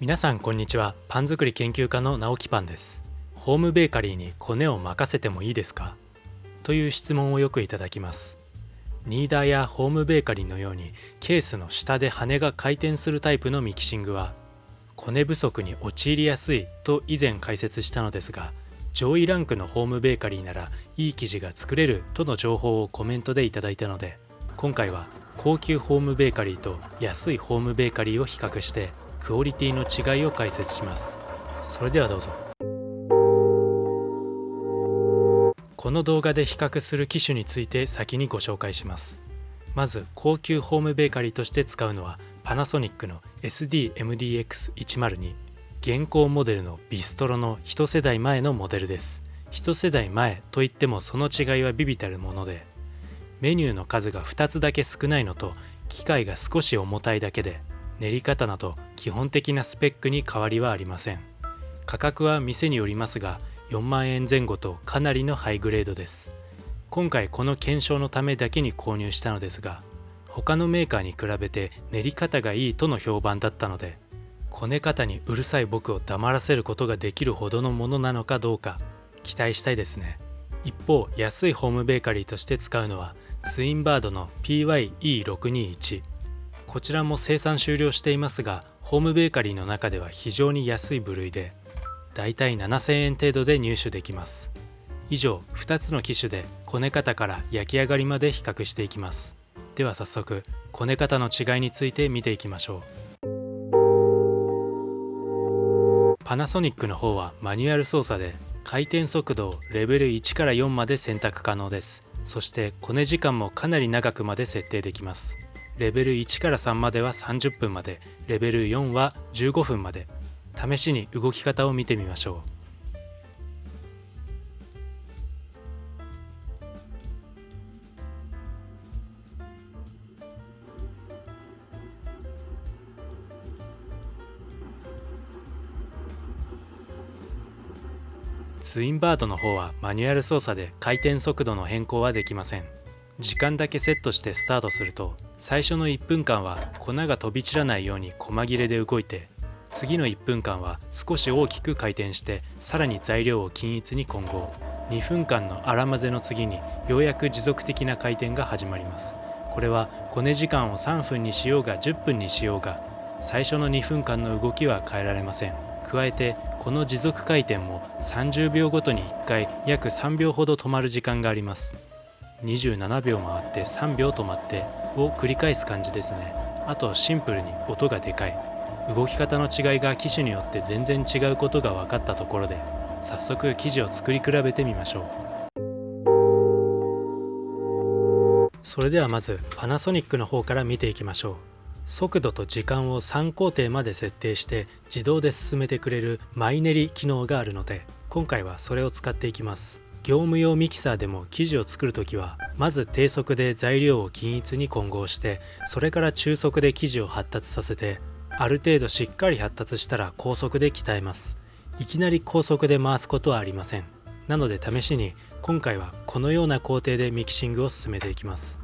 皆さんこんにちは。パン作り研究家の直樹パンです。ホームベーカリーにコネを任せてもいいですかという質問をよくいただきます。ニーダーやホームベーカリーのようにケースの下で羽が回転するタイプのミキシングはコネ不足に陥りやすいと以前解説したのですが、上位ランクのホームベーカリーならいい生地が作れるとの情報をコメントでいただいたので、今回は高級ホームベーカリーと安いホームベーカリーを比較してクオリティの違いを解説します。それではどうぞ。この動画で比較する機種について先にご紹介します。まず高級ホームベーカリーとして使うのはパナソニックの SD-MDX102、現行モデルのビストロの一世代前のモデルです。一世代前といってもその違いは微々たるもので、メニューの数が2つだけ少ないのと機械が少し重たいだけで、練り方など基本的なスペックに変わりはありません。価格は店によりますが4万円前後とかなりのハイグレードです。今回この検証のためだけに購入したのですが、他のメーカーに比べて練り方がいいとの評判だったので、こね方にうるさい僕を黙らせることができるほどのものなのかどうか期待したいですね。一方、安いホームベーカリーとして使うのはツインバードの PYE621。こちらも生産終了していますが、ホームベーカリーの中では非常に安い部類で、だいたい7000円程度で入手できます。以上、2つの機種でこね方から焼き上がりまで比較していきます。では早速、こね方の違いについて見ていきましょう。パナソニックの方はマニュアル操作で回転速度をレベル1から4まで選択可能です。そしてこね時間もかなり長くまで設定できます。レベル1から3までは30分まで、レベル4は15分まで。試しに動き方を見てみましょう。ツインバードの方はマニュアル操作で回転速度の変更はできません。時間だけセットしてスタートすると、最初の1分間は粉が飛び散らないように細切れで動いて、次の1分間は少し大きく回転してさらに材料を均一に混合。2分間の荒混ぜの次にようやく持続的な回転が始まります。これはこね時間を3分にしようが10分にしようが、最初の2分間の動きは変えられません。加えてこの持続回転も30秒ごとに1回約3秒ほど止まる時間があります。27秒回って3秒止まってを繰り返す感じですね。あとシンプルに音がでかい。動き方の違いが機種によって全然違うことが分かったところで、早速生地を作り比べてみましょう。それではまずパナソニックの方から見ていきましょう。速度と時間を3工程まで設定して自動で進めてくれるマイ練り機能があるので、今回はそれを使っていきます。業務用ミキサーでも生地を作るときはまず低速で材料を均一に混合して、それから中速で生地を発達させて、ある程度しっかり発達したら高速で鍛えます。いきなり高速で回すことはありません。なので試しに今回はこのような工程でミキシングを進めていきます。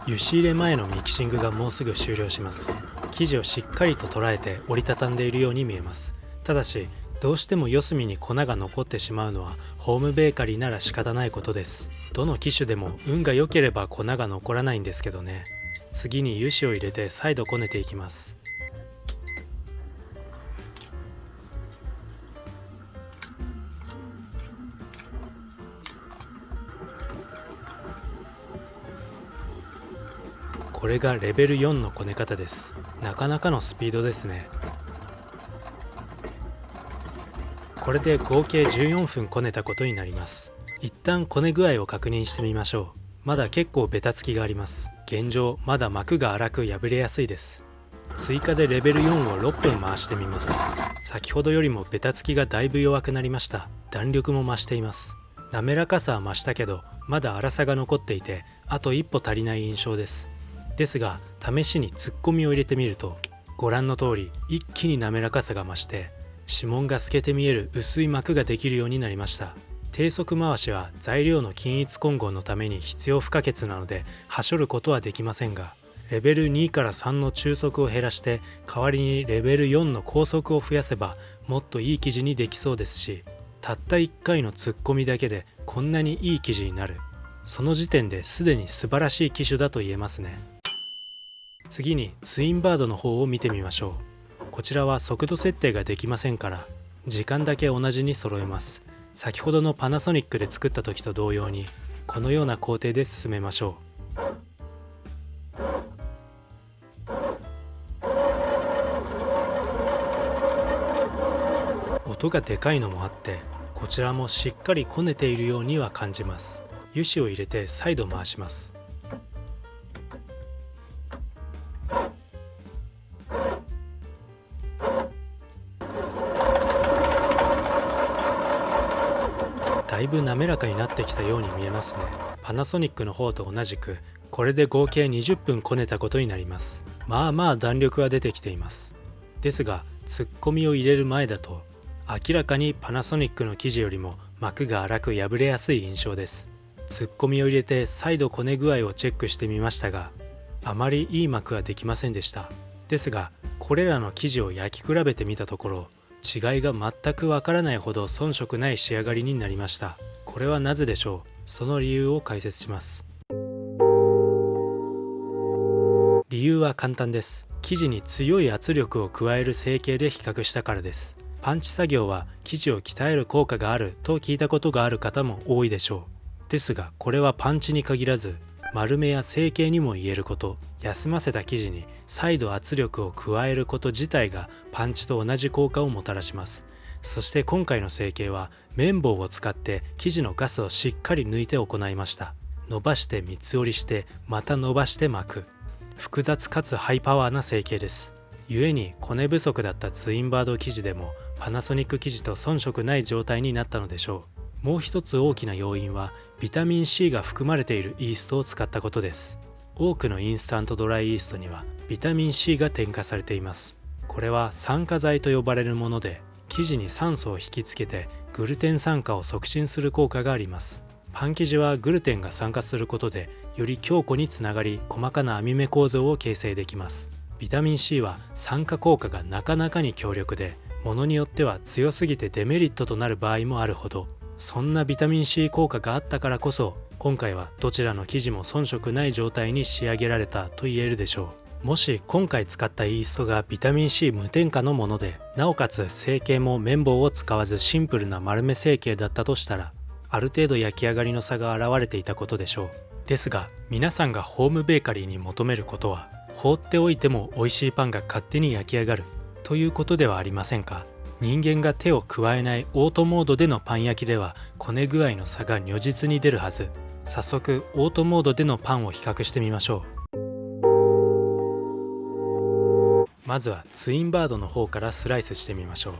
油脂入れ前のミキシングがもうすぐ終了します。生地をしっかりと捉えて折りたたんでいるように見えます。ただしどうしても四隅に粉が残ってしまうのはホームベーカリーなら仕方ないことです。どの機種でも運が良ければ粉が残らないんですけどね。次に油脂を入れて再度こねていきます。これがレベル4のこね方です。なかなかのスピードですね。これで合計14分こねたことになります。一旦こね具合を確認してみましょう。まだ結構ベタつきがあります。現状まだ膜が粗く破れやすいです。追加でレベル4を6分回してみます。先ほどよりもベタつきがだいぶ弱くなりました。弾力も増しています。滑らかさは増したけどまだ粗さが残っていて、あと一歩足りない印象です。ですが試しにツッコミを入れてみると、ご覧の通り一気に滑らかさが増して、指紋が透けて見える薄い膜ができるようになりました。低速回しは材料の均一混合のために必要不可欠なのではしょることはできませんが、レベル2から3の中速を減らして代わりにレベル4の高速を増やせばもっといい生地にできそうですし、たった1回の突っ込みだけでこんなにいい生地になる、その時点ですでに素晴らしい機種だと言えますね。次にツインバードの方を見てみましょう。こちらは速度設定ができませんから時間だけ同じに揃えます。先ほどのパナソニックで作った時と同様にこのような工程で進めましょう。音がでかいのもあってこちらもしっかりこねているようには感じます。油脂を入れて再度回します。だいぶ滑らかになってきたように見えますね。パナソニックの方と同じくこれで合計20分こねたことになります。まあまあ弾力は出てきています。ですが突っ込みを入れる前だと明らかにパナソニックの生地よりも膜が粗く破れやすい印象です。突っ込みを入れて再度こね具合をチェックしてみましたが、あまりいい膜はできませんでした。ですがこれらの生地を焼き比べてみたところ違いが全くわからないほど遜色ない仕上がりになりました。これはなぜでしょう。その理由を解説します。理由は簡単です。生地に強い圧力を加える成形で比較したからです。パンチ作業は生地を鍛える効果があると聞いたことがある方も多いでしょう。ですがこれはパンチに限らず丸めや成形にも言えること、休ませた生地に再度圧力を加えること自体がパンチと同じ効果をもたらします。そして今回の成形は綿棒を使って生地のガスをしっかり抜いて行いました。伸ばして三つ折りしてまた伸ばして巻く、複雑かつハイパワーな成形です。故にこね不足だったツインバード生地でもパナソニック生地と遜色ない状態になったのでしょう。もう一つ大きな要因はビタミン C が含まれているイーストを使ったことです。多くのインスタントドライイーストにはビタミン C が添加されています。これは酸化剤と呼ばれるもので生地に酸素を引きつけてグルテン酸化を促進する効果があります。パン生地はグルテンが酸化することでより強固につながり細かな網目構造を形成できます。ビタミン C は酸化効果がなかなかに強力で、ものによっては強すぎてデメリットとなる場合もあるほど、そんなビタミン C 効果があったからこそ今回はどちらの生地も遜色ない状態に仕上げられたと言えるでしょう。もし今回使ったイーストがビタミン C 無添加のもので、なおかつ成形も綿棒を使わずシンプルな丸め成形だったとしたら、ある程度焼き上がりの差が現れていたことでしょう。ですが皆さんがホームベーカリーに求めることは、放っておいても美味しいパンが勝手に焼き上がるということではありませんか。人間が手を加えないオートモードでのパン焼きではこね具合の差が如実に出るはず。早速オートモードでのパンを比較してみましょう。まずはツインバードの方からスライスしてみましょう。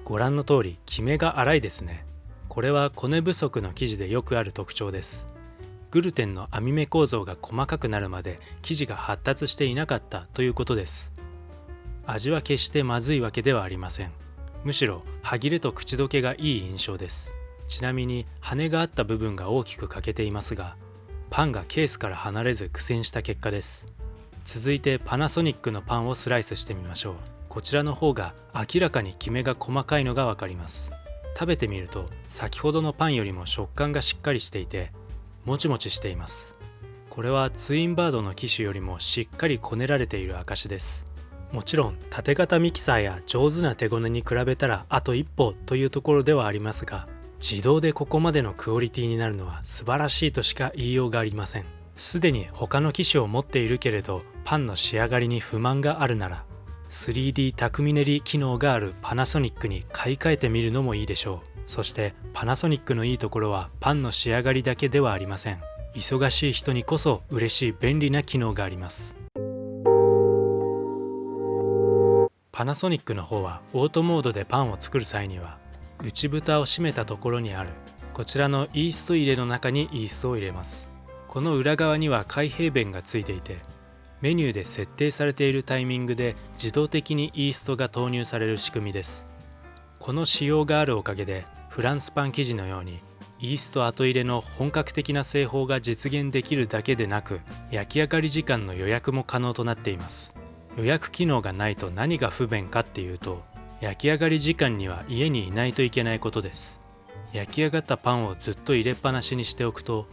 ご覧の通りきめが粗いですね。これはこね不足の生地でよくある特徴です。グルテンの網目構造が細かくなるまで生地が発達していなかったということです。味は決してまずいわけではありません。むしろ歯切れと口どけがいい印象です。ちなみに羽があった部分が大きく欠けていますが、パンがケースから離れず苦戦した結果です。続いてパナソニックのパンをスライスしてみましょう。こちらの方が明らかにきめが細かいのがわかります。食べてみると先ほどのパンよりも食感がしっかりしていてもちもちしています。これはツインバードの機種よりもしっかりこねられている証です。もちろん縦型ミキサーや上手な手ごねに比べたらあと一歩というところではありますが、自動でここまでのクオリティになるのは素晴らしいとしか言いようがありません。すでに他の機種を持っているけれどパンの仕上がりに不満があるなら 3D 巧み練り機能があるパナソニックに買い替えてみるのもいいでしょう。そしてパナソニックのいいところはパンの仕上がりだけではありません。忙しい人にこそ嬉しい便利な機能があります。パナソニックの方はオートモードでパンを作る際には内蓋を閉めたところにあるこちらのイースト入れの中にイーストを入れます。この裏側には開閉弁がついていて、メニューで設定されているタイミングで自動的にイーストが投入される仕組みです。この仕様があるおかげでフランスパン生地のようにイースト後入れの本格的な製法が実現できるだけでなく、焼き上がり時間の予約も可能となっています。予約機能がないと何が不便かっていうと、焼き上がり時間には家にいないといけないことです。焼き上がったパンをずっと入れっぱなしにしておくと、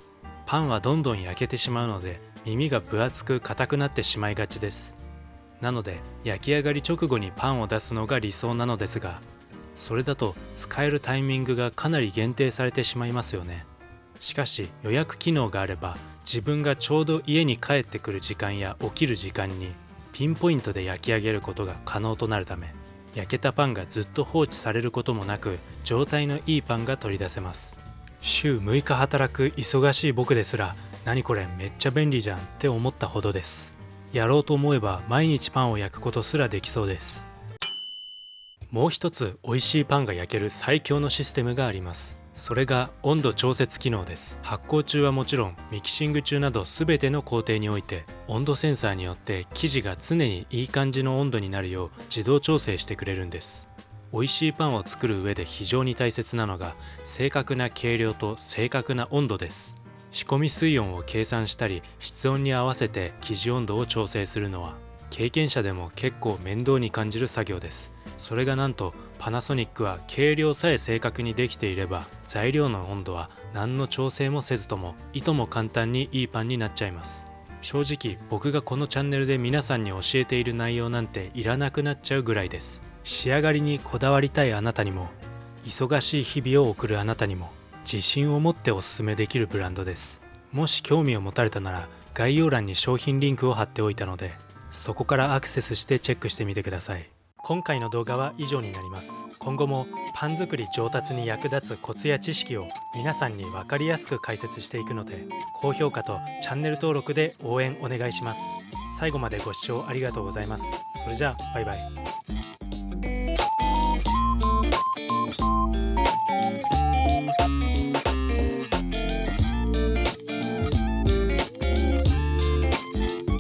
パンはどんどん焼けてしまうので、耳が分厚く硬くなってしまいがちです。なので焼き上がり直後にパンを出すのが理想なのですが、それだと使えるタイミングがかなり限定されてしまいますよね。しかし予約機能があれば、自分がちょうど家に帰ってくる時間や起きる時間にピンポイントで焼き上げることが可能となるため、焼けたパンがずっと放置されることもなく、状態のいいパンが取り出せます。週6日働く忙しい僕ですら、何これめっちゃ便利じゃんって思ったほどです。やろうと思えば毎日パンを焼くことすらできそうです。もう一つ美味しいパンが焼ける最強のシステムがあります。それが温度調節機能です。発酵中はもちろん、ミキシング中など全ての工程において温度センサーによって生地が常にいい感じの温度になるよう自動調整してくれるんです。美味しいパンを作る上で非常に大切なのが正確な計量と正確な温度です。仕込み水温を計算したり室温に合わせて生地温度を調整するのは経験者でも結構面倒に感じる作業です。それがなんとパナソニックは計量さえ正確にできていれば、材料の温度は何の調整もせずともいとも簡単にいいパンになっちゃいます。正直僕がこのチャンネルで皆さんに教えている内容なんていらなくなっちゃうぐらいです。仕上がりにこだわりたいあなたにも、忙しい日々を送るあなたにも自信を持っておすすめできるブランドです。もし興味を持たれたなら概要欄に商品リンクを貼っておいたので、そこからアクセスしてチェックしてみてください。今回の動画は以上になります。今後もパン作り上達に役立つコツや知識を皆さんに分かりやすく解説していくので、高評価とチャンネル登録で応援お願いします。最後までご視聴ありがとうございます。それじゃあバイバイ。